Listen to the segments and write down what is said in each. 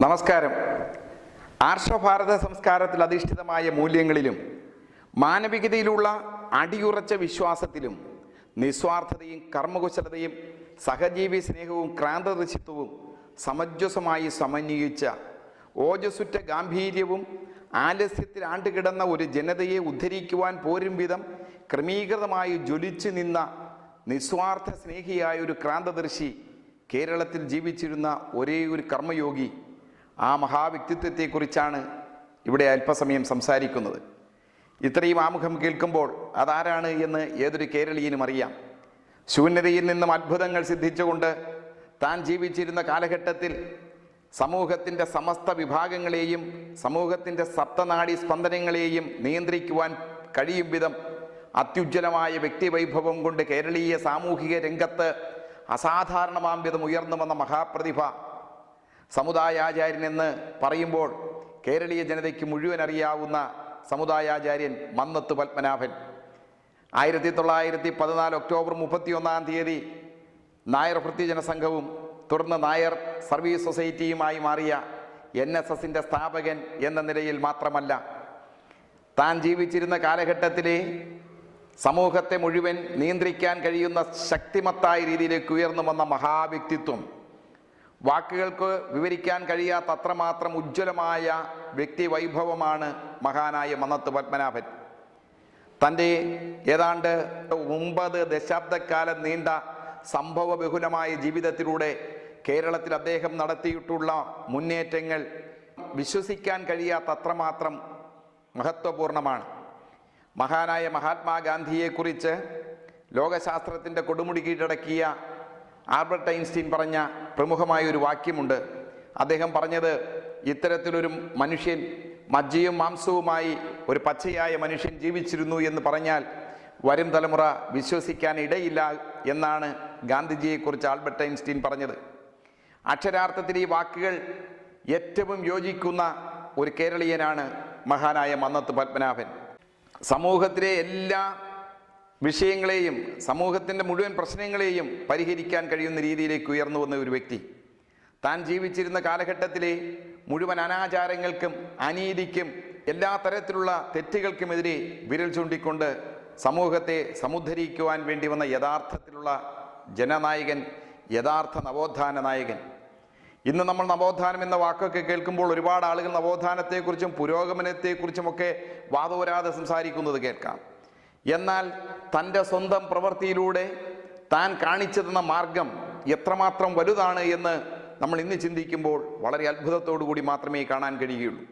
നമസ്കാരം. ആർഷഭാരത സംസ്കാരത്തിൽ അധിഷ്ഠിതമായ മൂല്യങ്ങളിലും മാനവികതയിലുള്ള അടിയുറച്ച വിശ്വാസത്തിലും നിസ്വാർത്ഥതയും കർമ്മകുശലതയും സഹജീവി സ്നേഹവും ക്രാന്തദൃശ്യത്വവും സമഞ്ജസമായി സമന്വയിച്ച ഓജസ്സുറ്റ ഗാംഭീര്യവും ആലസ്യത്തിൽ ആണ്ടുകിടന്ന ഒരു ജനതയെ ഉദ്ധരിക്കുവാൻ പോരും വിധം ക്രമീകൃതമായി ജ്വലിച്ചു നിന്ന നിസ്വാർത്ഥ സ്നേഹിയായ ഒരു ക്രാന്തദർശി കേരളത്തിൽ ജീവിച്ചിരുന്ന ഒരേ ഒരു കർമ്മയോഗി, ആ മഹാവ്യക്തിത്വത്തെക്കുറിച്ചാണ് ഇവിടെ അല്പസമയം സംസാരിക്കുന്നത്. ഇത്രയും ആമുഖം കേൾക്കുമ്പോൾ അതാരാണ് എന്ന് ഏതൊരു കേരളീയനും അറിയാം. ശൂന്യതയിൽ നിന്നും അത്ഭുതങ്ങൾ സിദ്ധിച്ചുകൊണ്ട് താൻ ജീവിച്ചിരുന്ന കാലഘട്ടത്തിൽ സമൂഹത്തിൻ്റെ സമസ്ത വിഭാഗങ്ങളെയും സമൂഹത്തിൻ്റെ സപ്തനാഡി സ്പന്ദനങ്ങളെയും നിയന്ത്രിക്കുവാൻ കഴിയും വിധം അത്യുജ്വലമായ വ്യക്തിവൈഭവം കൊണ്ട് കേരളീയ സാമൂഹിക രംഗത്ത് അസാധാരണമാം വിധം ഉയർന്നു വന്ന മഹാപ്രതിഭ, സമുദായാചാര്യൻ എന്ന് പറയുമ്പോൾ കേരളീയ ജനതയ്ക്ക് മുഴുവൻ അറിയാവുന്ന സമുദായാചാര്യൻ മന്നത്ത് പത്മനാഭൻ. 1914 ഒക്ടോബർ 31 നായർ ഭൃത്യജന സംഘവും തുടർന്ന് നായർ സർവീസ് സൊസൈറ്റിയുമായി മാറിയ NSSൻ്റെ സ്ഥാപകൻ എന്ന നിലയിൽ മാത്രമല്ല, താൻ ജീവിച്ചിരുന്ന കാലഘട്ടത്തിലെ സമൂഹത്തെ മുഴുവൻ നിയന്ത്രിക്കാൻ കഴിയുന്ന ശക്തിമത്തായ രീതിയിലേക്ക് ഉയർന്നു വന്ന മഹാവ്യക്തിത്വം, വാക്കുകൾക്ക് വിവരിക്കാൻ കഴിയാത്ത അത്രമാത്രം ഉജ്ജ്വലമായ വ്യക്തിവൈഭവമാണ് മഹാനായ മന്നത്ത് പത്മനാഭൻ. തൻ്റെ ഏതാണ്ട് 9 ദശാബ്ദക്കാലം നീണ്ട സംഭവ ബഹുലമായ ജീവിതത്തിലൂടെ കേരളത്തിൽ അദ്ദേഹം നടത്തിയിട്ടുള്ള മുന്നേറ്റങ്ങൾ വിശ്വസിക്കാൻ കഴിയാത്ത അത്രമാത്രം മഹത്വപൂർണമാണ്. മഹാനായ മഹാത്മാഗാന്ധിയെക്കുറിച്ച് ലോകശാസ്ത്രത്തിൻ്റെ കൊടുമുടി കീഴടക്കിയ ആൽബർട്ട് ഐൻസ്റ്റീൻ പറഞ്ഞ പ്രമുഖമായൊരു വാക്യമുണ്ട്. അദ്ദേഹം പറഞ്ഞത്, ഇത്തരത്തിലൊരു മനുഷ്യൻ മജ്ജയും മാംസവുമായി ഒരു പച്ചയായ മനുഷ്യൻ ജീവിച്ചിരുന്നു എന്ന് പറഞ്ഞാൽ വരും തലമുറ വിശ്വസിക്കാൻ ഇടയില്ല എന്നാണ് ഗാന്ധിജിയെക്കുറിച്ച് ആൽബർട്ട് ഐൻസ്റ്റീൻ പറഞ്ഞത്. അക്ഷരാർത്ഥത്തിൽ ഈ വാക്കുകൾ ഏറ്റവും യോജിക്കുന്ന ഒരു കേരളീയനാണ് മഹാനായ മന്നത്ത് പത്മനാഭൻ. സമൂഹത്തിലെ എല്ലാ വിഷയങ്ങളെയും സമൂഹത്തിൻ്റെ മുഴുവൻ പ്രശ്നങ്ങളെയും പരിഹരിക്കാൻ കഴിയുന്ന രീതിയിലേക്ക് ഉയർന്നു വന്ന ഒരു വ്യക്തി. താൻ ജീവിച്ചിരുന്ന കാലഘട്ടത്തിലെ മുഴുവൻ അനാചാരങ്ങൾക്കും അനീതിക്കും എല്ലാ തരത്തിലുള്ള തെറ്റുകൾക്കുമെതിരെ വിരൽ ചൂണ്ടിക്കൊണ്ട് സമൂഹത്തെ സമുദ്ധരിക്കുവാൻ വേണ്ടി വന്ന യഥാർത്ഥത്തിലുള്ള ജനനായകൻ, യഥാർത്ഥ നവോത്ഥാന നായകൻ. ഇന്ന് നമ്മൾ നവോത്ഥാനം എന്ന വാക്കൊക്കെ കേൾക്കുമ്പോൾ ഒരുപാട് ആളുകൾ നവോത്ഥാനത്തെക്കുറിച്ചും പുരോഗമനത്തെക്കുറിച്ചുമൊക്കെ വാദോരാതെ സംസാരിക്കുന്നത് കേൾക്കാം. എന്നാൽ തൻ്റെ സ്വന്തം പ്രവൃത്തിയിലൂടെ താൻ കാണിച്ചു തന്ന മാർഗം എത്രമാത്രം വലുതാണ് എന്ന് നമ്മൾ ഇന്ന് ചിന്തിക്കുമ്പോൾ വളരെ അത്ഭുതത്തോടു കൂടി മാത്രമേ കാണാൻ കഴിയുകയുള്ളൂ.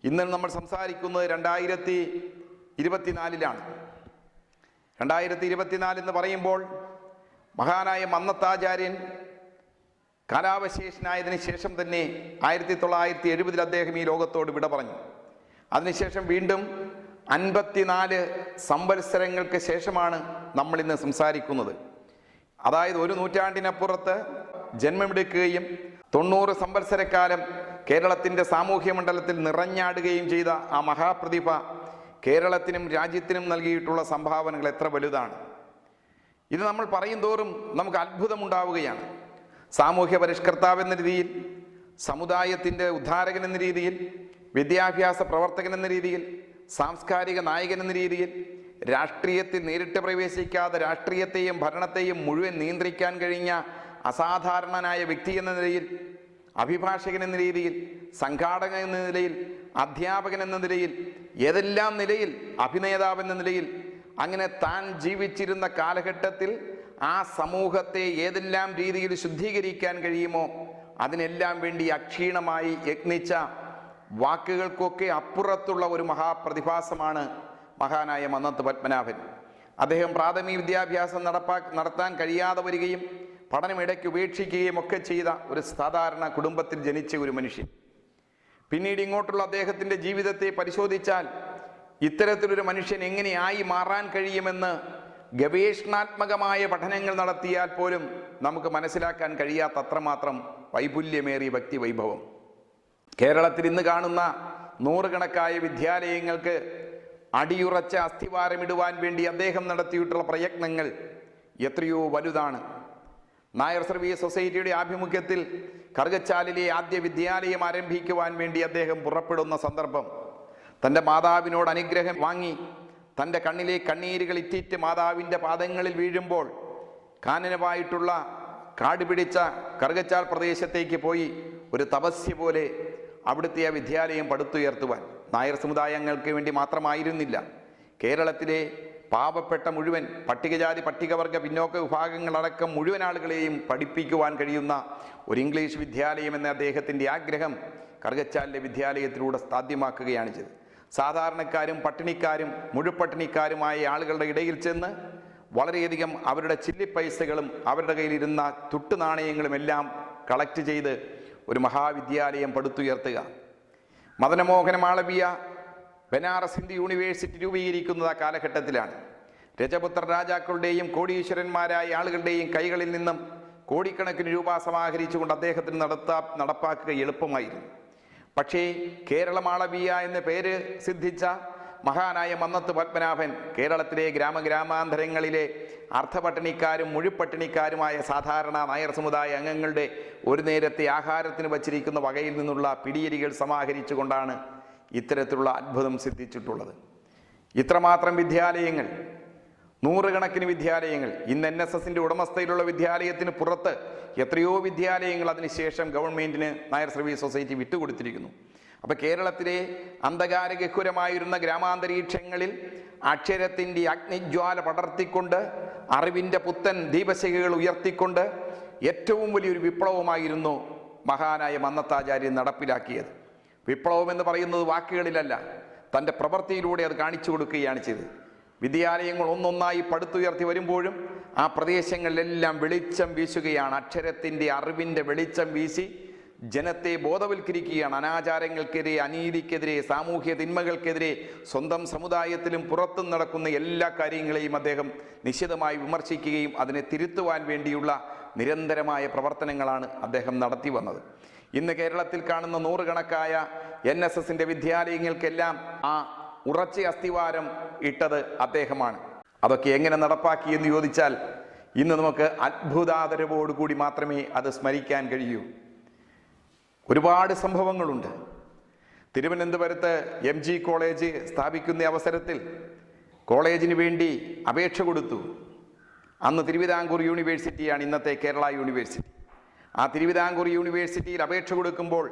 ഇന്ന് നമ്മൾ സംസാരിക്കുന്നത് 2024 2024 എന്ന് പറയുമ്പോൾ മഹാനായ മന്നത്താചാര്യൻ കാലാവശേഷനായതിനു ശേഷം തന്നെ 1970 അദ്ദേഹം ഈ ലോകത്തോട് വിട പറഞ്ഞു. അതിനുശേഷം വീണ്ടും 54 സംവത്സരങ്ങൾക്ക് ശേഷമാണ് നമ്മൾ ഇന്ന് സംസാരിക്കുന്നത്. അതായത് ഒരു നൂറ്റാണ്ടിനപ്പുറത്ത് ജന്മമെടുക്കുകയും 90 സംവത്സരക്കാലം കേരളത്തിൻ്റെ സാമൂഹ്യ മണ്ഡലത്തിൽ നിറഞ്ഞാടുകയും ചെയ്ത ആ മഹാപ്രതിഭ കേരളത്തിനും രാജ്യത്തിനും നൽകിയിട്ടുള്ള സംഭാവനകൾ എത്ര വലുതാണ്. ഇത് നമ്മൾ പറയും തോറും നമുക്ക് അത്ഭുതമുണ്ടാവുകയാണ്. സാമൂഹ്യ പരിഷ്കർത്താവ് എന്ന രീതിയിൽ, സമുദായത്തിൻ്റെ ഉദ്ധാരകൻ എന്ന രീതിയിൽ, വിദ്യാഭ്യാസ പ്രവർത്തകൻ എന്ന രീതിയിൽ, സാംസ്കാരിക നായകൻ എന്ന രീതിയിൽ, രാഷ്ട്രീയത്തിൽ നേരിട്ട് പ്രവേശിക്കാതെ രാഷ്ട്രീയത്തെയും ഭരണത്തെയും മുഴുവൻ നിയന്ത്രിക്കാൻ കഴിഞ്ഞ അസാധാരണനായ വ്യക്തി എന്ന നിലയിൽ, അഭിഭാഷകൻ എന്ന രീതിയിൽ, സംഘാടകൻ എന്ന നിലയിൽ, അധ്യാപകൻ എന്ന നിലയിൽ, ഏതെല്ലാം നിലയിൽ, അഭിനേതാവ് എന്ന നിലയിൽ, അങ്ങനെ താൻ ജീവിച്ചിരുന്ന കാലഘട്ടത്തിൽ ആ സമൂഹത്തെ ഏതെല്ലാം രീതിയിൽ ശുദ്ധീകരിക്കാൻ കഴിയുമോ അതിനെല്ലാം വേണ്ടി അക്ഷീണമായി യത്നിച്ച, വാക്കുകൾക്കൊക്കെ അപ്പുറത്തുള്ള ഒരു മഹാപ്രതിഭാസമാണ് മഹാനായ മന്നത്ത് പത്മനാഭൻ. അദ്ദേഹം പ്രാഥമിക വിദ്യാഭ്യാസം നടത്താൻ കഴിയാതെ വരികയും പഠനം ഇടയ്ക്ക് ഉപേക്ഷിക്കുകയും ഒക്കെ ചെയ്ത ഒരു സാധാരണ കുടുംബത്തിൽ ജനിച്ച ഒരു മനുഷ്യൻ. പിന്നീട് ഇങ്ങോട്ടുള്ള അദ്ദേഹത്തിൻ്റെ ജീവിതത്തെ പരിശോധിച്ചാൽ ഇത്തരത്തിലൊരു മനുഷ്യൻ എങ്ങനെയായി മാറാൻ കഴിയുമെന്ന് ഗവേഷണാത്മകമായ പഠനങ്ങൾ നടത്തിയാൽ പോലും നമുക്ക് മനസ്സിലാക്കാൻ കഴിയാത്ത അത്രമാത്രം വൈപുല്യമേറിയ വ്യക്തിവൈഭവം. കേരളത്തിൽ ഇന്ന് കാണുന്ന നൂറുകണക്കായ വിദ്യാലയങ്ങൾക്ക് അടിയുറച്ച അസ്ഥിവാരമിടുവാൻ വേണ്ടി അദ്ദേഹം നടത്തിയിട്ടുള്ള പ്രയത്നങ്ങൾ എത്രയോ വലുതാണ്. നായർ സർവീസ് സൊസൈറ്റിയുടെ ആഭിമുഖ്യത്തിൽ കറുകച്ചാലിലെ ആദ്യ വിദ്യാലയം ആരംഭിക്കുവാൻ വേണ്ടി അദ്ദേഹം പുറപ്പെടുന്ന സന്ദർഭം തൻ്റെ മാതാവിനോട് അനുഗ്രഹം വാങ്ങി തൻ്റെ കണ്ണിലെ കണ്ണീരുകൾ ഇറ്റിറ്റ് മാതാവിൻ്റെ പാദങ്ങളിൽ വീഴുമ്പോൾ കാനനമായിട്ടുള്ള കാട് പിടിച്ച കറുകച്ചാൽ പ്രദേശത്തേക്ക് പോയി ഒരു തപസ്യ പോലെ അവിടുത്തെ ആ വിദ്യാലയം പടുത്തുയർത്തുവാൻ നായർ സമുദായങ്ങൾക്ക് വേണ്ടി മാത്രമായിരുന്നില്ല, കേരളത്തിലെ പാവപ്പെട്ട മുഴുവൻ പട്ടികജാതി പട്ടികവർഗ പിന്നോക്ക വിഭാഗങ്ങളടക്കം മുഴുവൻ ആളുകളെയും പഠിപ്പിക്കുവാൻ കഴിയുന്ന ഒരു ഇംഗ്ലീഷ് വിദ്യാലയം എന്ന അദ്ദേഹത്തിൻ്റെ ആഗ്രഹം കറുകച്ചാലിലെ വിദ്യാലയത്തിലൂടെ സാധ്യമാക്കുകയാണ് ചെയ്തത്. സാധാരണക്കാരും പട്ടിണിക്കാരും മുഴുപട്ടിണിക്കാരുമായ ആളുകളുടെ ഇടയിൽ ചെന്ന് വളരെയധികം അവരുടെ ചില്ലിപ്പൈസകളും അവരുടെ കയ്യിലിരുന്ന തുട്ടുനാണയങ്ങളും എല്ലാം കളക്ട് ചെയ്ത് ഒരു മഹാവിദ്യാലയം പടുത്തുയർത്തുക. മദനമോഹന മാളവീയ ബനാറസ് ഹിന്ദു യൂണിവേഴ്സിറ്റി രൂപീകരിക്കുന്നത് ആ കാലഘട്ടത്തിലാണ്. രജപുത്ര രാജാക്കളുടെയും കോടീശ്വരന്മാരായ ആളുകളുടെയും കൈകളിൽ നിന്നും കോടിക്കണക്കിന് രൂപ സമാഹരിച്ചുകൊണ്ട് അദ്ദേഹത്തിന് നടപ്പാക്കുക എളുപ്പമായിരുന്നു. പക്ഷേ കേരള മാളവീയ എന്ന പേര് സിദ്ധിച്ച മഹാനായ മന്നത്ത് പത്മനാഭൻ കേരളത്തിലെ ഗ്രാമാന്തരങ്ങളിലെ അർദ്ധപട്ടിണിക്കാരും മുഴുപട്ടിണിക്കാരുമായ സാധാരണ നായർ സമുദായ അംഗങ്ങളുടെ ഒരു നേരത്തെ ആഹാരത്തിന് വച്ചിരിക്കുന്ന വകയിൽ നിന്നുള്ള പിടിയരികൾ സമാഹരിച്ചുകൊണ്ടാണ് ഇത്തരത്തിലുള്ള അത്ഭുതം സിദ്ധിച്ചിട്ടുള്ളത്. ഇത്രമാത്രം വിദ്യാലയങ്ങൾ, നൂറുകണക്കിന് വിദ്യാലയങ്ങൾ, ഇന്ന് NSSന്റെ ഉടമസ്ഥയിലുള്ള വിദ്യാലയത്തിന് പുറത്ത് എത്രയോ വിദ്യാലയങ്ങൾ അതിനുശേഷം ഗവൺമെൻറ്റിന് നായർ സർവീസ് സൊസൈറ്റി വിട്ടുകൊടുത്തിരിക്കുന്നു. അപ്പോൾ കേരളത്തിലെ അന്ധകാരഗഹ്വരമായിരുന്ന ഗ്രാമാന്തരീക്ഷങ്ങളിൽ അക്ഷരത്തിൻ്റെ അഗ്നിജ്വാല പടർത്തിക്കൊണ്ട് അറിവിൻ്റെ പുത്തൻ ദീപശിഖകൾ ഉയർത്തിക്കൊണ്ട് ഏറ്റവും വലിയൊരു വിപ്ലവമായിരുന്നു മഹാനായ മന്നത്താചാര്യൻ നടപ്പിലാക്കിയത്. വിപ്ലവം എന്ന് പറയുന്നത് വാക്കുകളിലല്ല, തൻ്റെ പ്രവൃത്തിയിലൂടെ അത് കാണിച്ചു കൊടുക്കുകയാണ് ചെയ്തത്. വിദ്യാലയങ്ങൾ ഒന്നൊന്നായി പടുത്തുയർത്തി വരുമ്പോഴും ആ പ്രദേശങ്ങളിലെല്ലാം വെളിച്ചം വീശുകയാണ്. അക്ഷരത്തിൻ്റെ അറിവിൻ്റെ വെളിച്ചം വീശി ജനത്തെ ബോധവൽക്കരിക്കുകയാണ്. അനാചാരങ്ങൾക്കെതിരെ, അനീതിക്കെതിരെ, സാമൂഹ്യ തിന്മകൾക്കെതിരെ സ്വന്തം സമുദായത്തിലും പുറത്തും നടക്കുന്ന എല്ലാ കാര്യങ്ങളെയും അദ്ദേഹം നിശിതമായി വിമർശിക്കുകയും അതിനെ തിരുത്തുവാൻ വേണ്ടിയുള്ള നിരന്തരമായ പ്രവർത്തനങ്ങളാണ് അദ്ദേഹം നടത്തി വന്നത്. ഇന്ന് കേരളത്തിൽ കാണുന്ന നൂറുകണക്കായ NSSന്റെ വിദ്യാലയങ്ങൾക്കെല്ലാം ആ ഉറച്ച അസ്ഥിവാരം ഇട്ടത് അദ്ദേഹമാണ്. അതൊക്കെ എങ്ങനെ നടപ്പാക്കി എന്ന് ചോദിച്ചാൽ ഇന്ന് നമുക്ക് അത്ഭുതാദരവോടുകൂടി മാത്രമേ അത് സ്മരിക്കാൻ കഴിയൂ. ഒരുപാട് സംഭവങ്ങളുണ്ട്. തിരുവനന്തപുരത്ത് MG കോളേജ് സ്ഥാപിക്കുന്ന അവസരത്തിൽ കോളേജിന് വേണ്ടി അപേക്ഷ കൊടുത്തു. അന്ന് തിരുവിതാംകൂർ യൂണിവേഴ്സിറ്റിയാണ് ഇന്നത്തെ കേരള യൂണിവേഴ്സിറ്റി. ആ തിരുവിതാംകൂർ യൂണിവേഴ്സിറ്റിയിൽ അപേക്ഷ കൊടുക്കുമ്പോൾ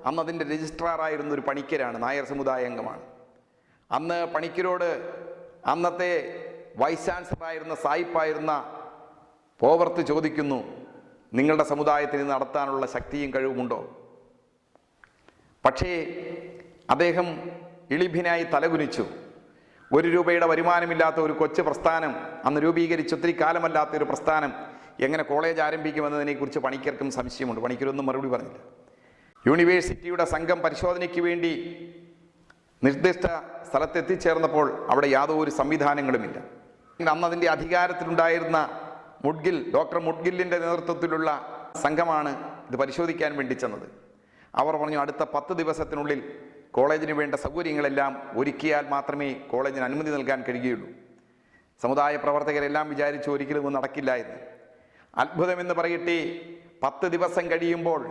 അന്ന് അതിൻ്റെ രജിസ്ട്രാറായിരുന്ന ഒരു പണിക്കരാണ്, നായർ സമുദായ അംഗമാണ്. അന്ന് പണിക്കരോട് അന്നത്തെ വൈസ് ചാൻസലറായിരുന്ന സായിപ്പായിരുന്ന പോവർത്ത് ചോദിക്കുന്നു, നിങ്ങളുടെ സമുദായത്തിന് നടത്താനുള്ള ശക്തിയും കഴിവുമുണ്ടോ? പക്ഷേ അദ്ദേഹം ഇളിഭിനായി തലകുനിച്ചു. 1 രൂപയുടെ വരുമാനമില്ലാത്ത ഒരു കൊച്ചു പ്രസ്ഥാനം, അന്ന് രൂപീകരിച്ച് ഒത്തിരി കാലമല്ലാത്ത ഒരു പ്രസ്ഥാനം എങ്ങനെ കോളേജ് ആരംഭിക്കുമെന്നതിനെക്കുറിച്ച് പണിക്കർക്കും സംശയമുണ്ട്. പണിക്കരൊന്നും മറുപടി പറഞ്ഞില്ല. യൂണിവേഴ്സിറ്റിയുടെ സംഘം പരിശോധനയ്ക്ക് വേണ്ടി നിർദ്ദിഷ്ട സ്ഥലത്തെത്തിച്ചേർന്നപ്പോൾ അവിടെ യാതൊരു സംവിധാനങ്ങളുമില്ല. അന്ന് അതിൻ്റെ അധികാരത്തിലുണ്ടായിരുന്ന ഡോക്ടർ മുഡ്ഗില്ലിൻ്റെ നേതൃത്വത്തിലുള്ള സംഘമാണ് ഇത് പരിശോധിക്കാൻ വേണ്ടി ചെന്നത്. അവർ പറഞ്ഞു, അടുത്ത 10 ദിവസത്തിനുള്ളിൽ കോളേജിന് വേണ്ട സൗകര്യങ്ങളെല്ലാം ഒരുക്കിയാൽ മാത്രമേ കോളേജിന് അനുമതി നൽകാൻ കഴിയുകയുള്ളൂ. സമുദായ പ്രവർത്തകരെല്ലാം വിചാരിച്ചു ഒരിക്കലും നടക്കില്ല എന്ന്. അത്ഭുതമെന്ന് പറയട്ടെ, 10 ദിവസം കഴിയുമ്പോൾ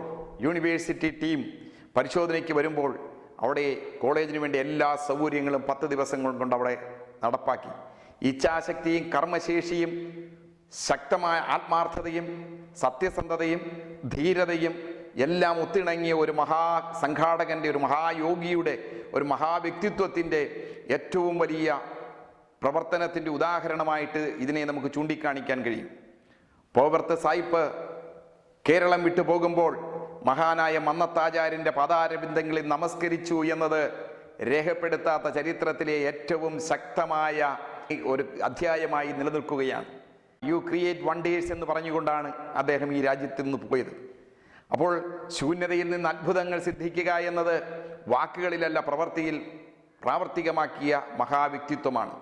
യൂണിവേഴ്സിറ്റി ടീം പരിശോധനയ്ക്ക് വരുമ്പോൾ അവിടെ കോളേജിന് വേണ്ടി എല്ലാ സൗകര്യങ്ങളും 10 ദിവസം കൊണ്ട് അവിടെ നടപ്പാക്കി. ഇച്ഛാശക്തിയും കർമ്മശേഷിയും ശക്തമായ ആത്മാർത്ഥതയും സത്യസന്ധതയും ധീരതയും എല്ലാം ഒത്തിണങ്ങിയ ഒരു മഹാസംഘാടകൻ്റെ, ഒരു മഹായോഗിയുടെ, ഒരു മഹാവ്യക്തിത്വത്തിൻ്റെ ഏറ്റവും വലിയ പ്രവർത്തനത്തിൻ്റെ ഉദാഹരണമായിട്ട് ഇതിനെ നമുക്ക് ചൂണ്ടിക്കാണിക്കാൻ കഴിയും. പോവർത്ത് സായിപ്പ് കേരളം വിട്ടു പോകുമ്പോൾ മഹാനായ മന്നത്താചാര്യൻ്റെ പാതാരബിന്ദങ്ങളിൽ നമസ്കരിച്ചു എന്നത് രേഖപ്പെടുത്താത്ത ചരിത്രത്തിലെ ഏറ്റവും ശക്തമായ ഒരു അധ്യായമായി നിലനിൽക്കുകയാണ്. യു ക്രിയേറ്റ് വണ്ടേഴ്സ് എന്ന് പറഞ്ഞുകൊണ്ടാണ് അദ്ദേഹം ഈ രാജ്യത്ത് നിന്ന് പോയത്. അപ്പോൾ ശൂന്യതയിൽ നിന്ന് അത്ഭുതങ്ങൾ സിദ്ധിക്കുക എന്നത് വാക്കുകളിലല്ല, പ്രവൃത്തിയിൽ പ്രാവർത്തികമാക്കിയ മഹാവ്യക്തിത്വമാണ്.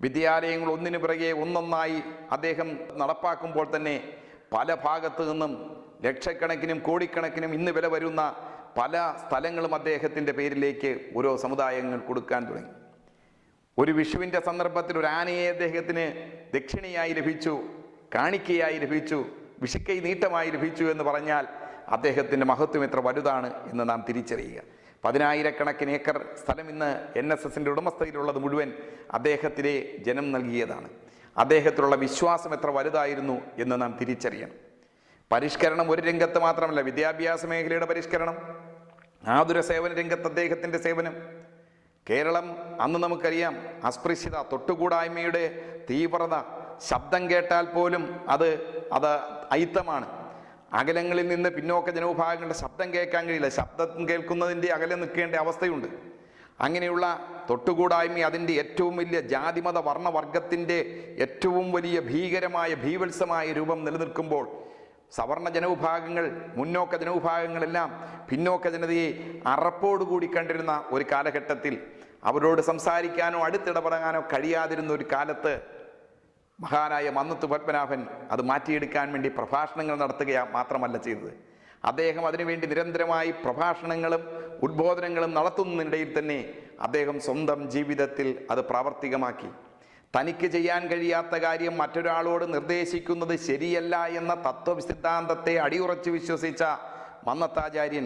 വിദ്യാലയങ്ങൾ ഒന്നിനു പിറകെ ഒന്നൊന്നായി അദ്ദേഹം നടപ്പാക്കുമ്പോൾ തന്നെ പല ഭാഗത്തു നിന്നും ലക്ഷക്കണക്കിനും കോടിക്കണക്കിനും ഇന്ന് വില വരുന്ന പല സ്ഥലങ്ങളും അദ്ദേഹത്തിൻ്റെ പേരിലേക്ക് ഓരോ സമുദായങ്ങൾ കൊടുക്കാൻ തുടങ്ങി. ഒരു വിഷുവിൻ്റെ സന്ദർഭത്തിൽ ഒരു ആനയെ അദ്ദേഹത്തിന് ദക്ഷിണയായി ലഭിച്ചു, കാണിക്കയായി ലഭിച്ചു, വിഷുക്കൈ നീട്ടമായി ലഭിച്ചു എന്ന് പറഞ്ഞാൽ അദ്ദേഹത്തിൻ്റെ മഹത്വം എത്ര വലുതാണ് എന്ന് നാം തിരിച്ചറിയുക. 10,000-കണക്കിന് ഏക്കർ സ്ഥലം ഇന്ന് NSSൻ്റെ ഉടമസ്ഥയിലുള്ളത് മുഴുവൻ അദ്ദേഹത്തിനെ ജനം നൽകിയതാണ്. അദ്ദേഹത്തിലുള്ള വിശ്വാസം എത്ര വലുതായിരുന്നു എന്ന് നാം തിരിച്ചറിയണം. പരിഷ്കരണം ഒരു രംഗത്ത് മാത്രമല്ല, വിദ്യാഭ്യാസ മേഖലയുടെ പരിഷ്കരണം, ആതുര സേവന രംഗത്ത് അദ്ദേഹത്തിൻ്റെ സേവനം. കേരളം അന്ന് നമുക്കറിയാം, അസ്പൃശ്യത, തൊട്ടുകൂടായ്മയുടെ തീവ്രത, ശബ്ദം കേട്ടാൽ പോലും അത് അയിത്തമാണ്. അകലങ്ങളിൽ നിന്ന് പിന്നോക്ക ജനവിഭാഗങ്ങളുടെ ശബ്ദം കേൾക്കാൻ കഴിയില്ല, ശബ്ദം കേൾക്കുന്നതിൻ്റെ അകലെ നിൽക്കേണ്ട അവസ്ഥയുണ്ട്. അങ്ങനെയുള്ള തൊട്ടുകൂടായ്മ അതിൻ്റെ ഏറ്റവും വലിയ ജാതിമത വർണ്ണവർഗത്തിൻ്റെ ഏറ്റവും വലിയ ഭീകരമായ ഭീവത്സമായ രൂപം നിലനിൽക്കുമ്പോൾ സവർണ ജനവിഭാഗങ്ങൾ, മുന്നോക്ക ജനവിഭാഗങ്ങളെല്ലാം പിന്നോക്ക ജനതയെ അറപ്പോടുകൂടി കണ്ടിരുന്ന ഒരു കാലഘട്ടത്തിൽ അവരോട് സംസാരിക്കാനോ അടുത്തിടപെടാനോ കഴിയാതിരുന്ന ഒരു കാലത്ത് മഹാനായ മന്നത്ത് പത്മനാഭൻ അത് മാറ്റിയെടുക്കാൻ വേണ്ടി പ്രഭാഷണങ്ങൾ നടത്തുക മാത്രമല്ല ചെയ്തത്, അദ്ദേഹം അതിനുവേണ്ടി നിരന്തരമായി പ്രഭാഷണങ്ങളും ഉദ്ബോധനങ്ങളും നടത്തുന്നതിനിടയിൽ തന്നെ അദ്ദേഹം സ്വന്തം ജീവിതത്തിൽ അത് പ്രാവർത്തികമാക്കി. തനിക്ക് ചെയ്യാൻ കഴിയാത്ത കാര്യം മറ്റൊരാളോട് നിർദ്ദേശിക്കുന്നത് ശരിയല്ല എന്ന തത്വസിദ്ധാന്തത്തെ അടിയുറച്ച് വിശ്വസിച്ച മന്നത്താചാര്യൻ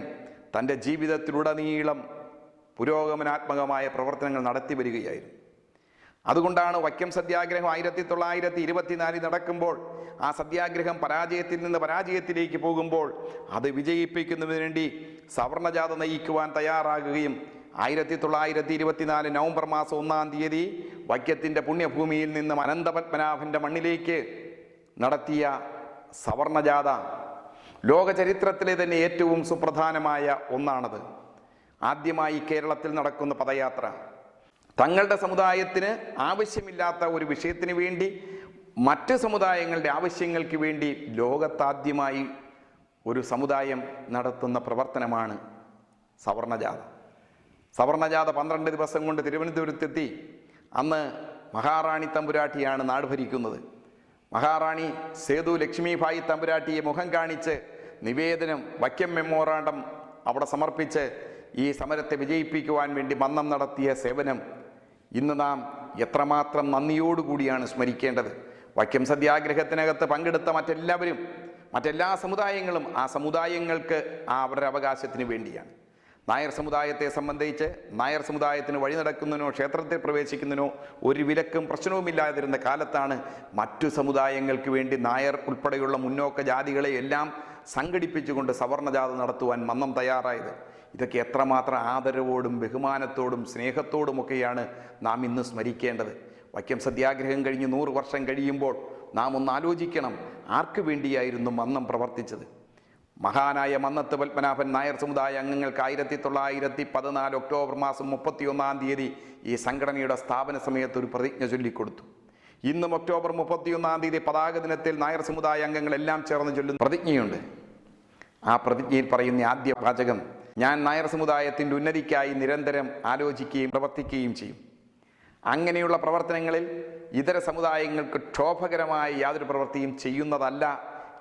തൻ്റെ ജീവിതത്തിലുടനീളം പുരോഗമനാത്മകമായ പ്രവർത്തനങ്ങൾ നടത്തി വരികയായിരുന്നു. അതുകൊണ്ടാണ് വൈക്കം സത്യാഗ്രഹം 1924 നടക്കുമ്പോൾ ആ സത്യാഗ്രഹം പരാജയത്തിൽ നിന്ന് പരാജയത്തിലേക്ക് പോകുമ്പോൾ അത് വിജയിപ്പിക്കുന്നതിന് വേണ്ടി സവർണജാഥ നയിക്കുവാൻ തയ്യാറാകുകയും 1924 നവംബർ മാസം 1-ാം തീയതി വൈക്കത്തിൻ്റെ പുണ്യഭൂമിയിൽ നിന്നും അനന്തപത്മനാഭൻ്റെ മണ്ണിലേക്ക് നടത്തിയ സവർണജാഥ ലോക ചരിത്രത്തിലെ തന്നെ ഏറ്റവും സുപ്രധാനമായ ഒന്നാണത്. ആദ്യമായി കേരളത്തിൽ നടക്കുന്ന പദയാത്ര തങ്ങളുടെ സമുദായത്തിന് ആവശ്യമില്ലാത്ത ഒരു വിഷയത്തിന് വേണ്ടി മറ്റ് സമുദായങ്ങളുടെ ആവശ്യങ്ങൾക്ക് വേണ്ടി ലോകത്താദ്യമായി ഒരു സമുദായം നടത്തുന്ന പ്രവർത്തനമാണ് സവർണജാഥ. സവർണജാഥ 12 ദിവസം കൊണ്ട് തിരുവനന്തപുരത്തെത്തി. അന്ന് മഹാറാണി തമ്പുരാട്ടിയാണ് നാട് ഭരിക്കുന്നത്. മഹാറാണി സേതു ലക്ഷ്മിഭായി തമ്പുരാട്ടിയെ മുഖം കാണിച്ച് നിവേദനം, വൈക്കം മെമ്മോറാണ്ടം അവിടെ സമർപ്പിച്ച് ഈ സമരത്തെ വിജയിപ്പിക്കുവാൻ വേണ്ടി മന്നം നടത്തിയ സേവനം ഇന്ന് നാം എത്രമാത്രം നന്ദിയോടുകൂടിയാണ് സ്മരിക്കേണ്ടത്. വൈക്കം സത്യാഗ്രഹത്തിനകത്ത് പങ്കെടുത്ത മറ്റെല്ലാ സമുദായങ്ങളും ആ സമുദായങ്ങൾക്ക് അവരുടെ അവകാശത്തിന് വേണ്ടിയാണ്. നായർ സമുദായത്തെ സംബന്ധിച്ച് നായർ സമുദായത്തിന് വഴി നടക്കുന്നതിനോ ക്ഷേത്രത്തിൽ പ്രവേശിക്കുന്നതിനോ ഒരു വിലക്കും പ്രശ്നവുമില്ലാതിരുന്ന കാലത്താണ് മറ്റു സമുദായങ്ങൾക്ക് വേണ്ടി നായർ ഉൾപ്പെടെയുള്ള മുന്നോക്ക ജാതികളെ എല്ലാം സംഘടിപ്പിച്ചുകൊണ്ട് സവർണജാഥ നടത്തുവാൻ മന്നം തയ്യാറായത്. ഇതൊക്കെ എത്രമാത്രം ആദരവോടും ബഹുമാനത്തോടും സ്നേഹത്തോടുമൊക്കെയാണ് നാം ഇന്ന് സ്മരിക്കേണ്ടത്. വൈക്കം സത്യാഗ്രഹം കഴിഞ്ഞ് 100 വർഷം കഴിയുമ്പോൾ നാം ഒന്ന് ആലോചിക്കണം, ആർക്ക് വേണ്ടിയായിരുന്നു മന്നം പ്രവർത്തിച്ചത്? മഹാനായ മന്നത്ത് പത്മനാഭൻ നായർ സമുദായ അംഗങ്ങൾക്ക് 1914 ഒക്ടോബർ മാസം 31-ാം തീയതി ഈ സംഘടനയുടെ സ്ഥാപന സമയത്ത് ഒരു പ്രതിജ്ഞ ചൊല്ലിക്കൊടുത്തു. ഇന്നും ഒക്ടോബർ 31-ാം തീയതി പതാക ദിനത്തിൽ നായർ സമുദായ അംഗങ്ങളെല്ലാം ചേർന്ന് ചൊല്ലുന്ന പ്രതിജ്ഞയുണ്ട്. ആ പ്രതിജ്ഞയിൽ പറയുന്ന ആദ്യ വാചകം, ഞാൻ നായർ സമുദായത്തിൻ്റെ ഉന്നതിക്കായി നിരന്തരം ആലോചിക്കുകയും പ്രവർത്തിക്കുകയും ചെയ്യും. അങ്ങനെയുള്ള പ്രവർത്തനങ്ങളിൽ ഇതര സമുദായങ്ങൾക്ക് ക്ഷോഭകരമായ യാതൊരു പ്രവൃത്തിയും ചെയ്യുന്നതല്ല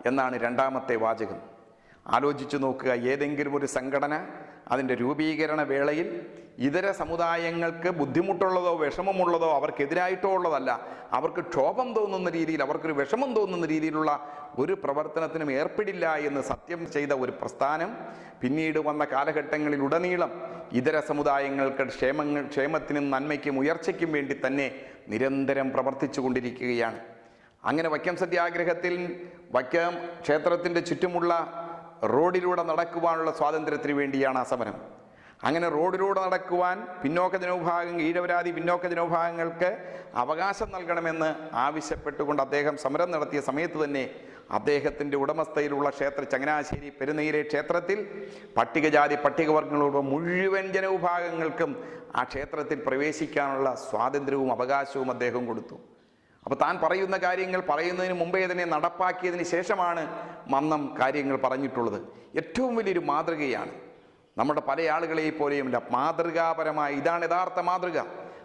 എന്നാണ് രണ്ടാമത്തെ വാചകം. ആലോചിച്ചു നോക്കുക, ഏതെങ്കിലും ഒരു സംഘടന അതിൻ്റെ രൂപീകരണ വേളയിൽ ഇതര സമുദായങ്ങൾക്ക് ബുദ്ധിമുട്ടുള്ളതോ വിഷമമുള്ളതോ അവർക്കെതിരായിട്ടോ ഉള്ളതല്ല, അവർക്ക് ക്ഷോഭം തോന്നുന്ന രീതിയിൽ, അവർക്കൊരു വിഷമം തോന്നുന്ന രീതിയിലുള്ള ഒരു പ്രവർത്തനത്തിനും ഏർപ്പെടില്ല എന്ന് സത്യം ചെയ്ത ഒരു പ്രസ്ഥാനം പിന്നീട് വന്ന കാലഘട്ടങ്ങളിലുടനീളം ഇതര സമുദായങ്ങൾക്ക് ക്ഷേമത്തിനും നന്മയ്ക്കും ഉയർച്ചയ്ക്കും വേണ്ടി തന്നെ നിരന്തരം പ്രവർത്തിച്ചു കൊണ്ടിരിക്കുകയാണ്. അങ്ങനെ വൈക്കം സത്യാഗ്രഹത്തിൽ വൈക്കം ക്ഷേത്രത്തിൻ്റെ ചുറ്റുമുള്ള റോഡിലൂടെ നടക്കുവാനുള്ള സ്വാതന്ത്ര്യത്തിന് വേണ്ടിയാണ് ആ സമരം. അങ്ങനെ റോഡിലൂടെ നടക്കുവാൻ പിന്നോക്ക ജനവിഭാഗങ്ങൾ, ഈഴവരാതി പിന്നോക്ക ജനവിഭാഗങ്ങൾക്ക് അവകാശം നൽകണമെന്ന് ആവശ്യപ്പെട്ടുകൊണ്ട് അദ്ദേഹം സമരം നടത്തിയ സമയത്ത് തന്നെ അദ്ദേഹത്തിൻ്റെ ഉടമസ്ഥയിലുള്ള ചങ്ങനാശ്ശേരി പെരുന്നയിലെ ക്ഷേത്രത്തിൽ പട്ടികജാതി പട്ടികവർഗങ്ങളുടെ മുഴുവൻ ജനവിഭാഗങ്ങൾക്കും ആ ക്ഷേത്രത്തിൽ പ്രവേശിക്കാനുള്ള സ്വാതന്ത്ര്യവും അവകാശവും അദ്ദേഹം കൊടുത്തു. അപ്പോൾ താൻ പറയുന്ന കാര്യങ്ങൾ പറയുന്നതിന് മുമ്പേ തന്നെ നടപ്പാക്കിയതിന് ശേഷമാണ് മന്നം കാര്യങ്ങൾ പറഞ്ഞിട്ടുള്ളത്. ഏറ്റവും വലിയൊരു മാതൃകയാണ്. നമ്മുടെ പല ആളുകളെ പോലെയുമില്ല, മാതൃകാപരമായ ഇതാണ് യഥാർത്ഥ മാതൃക.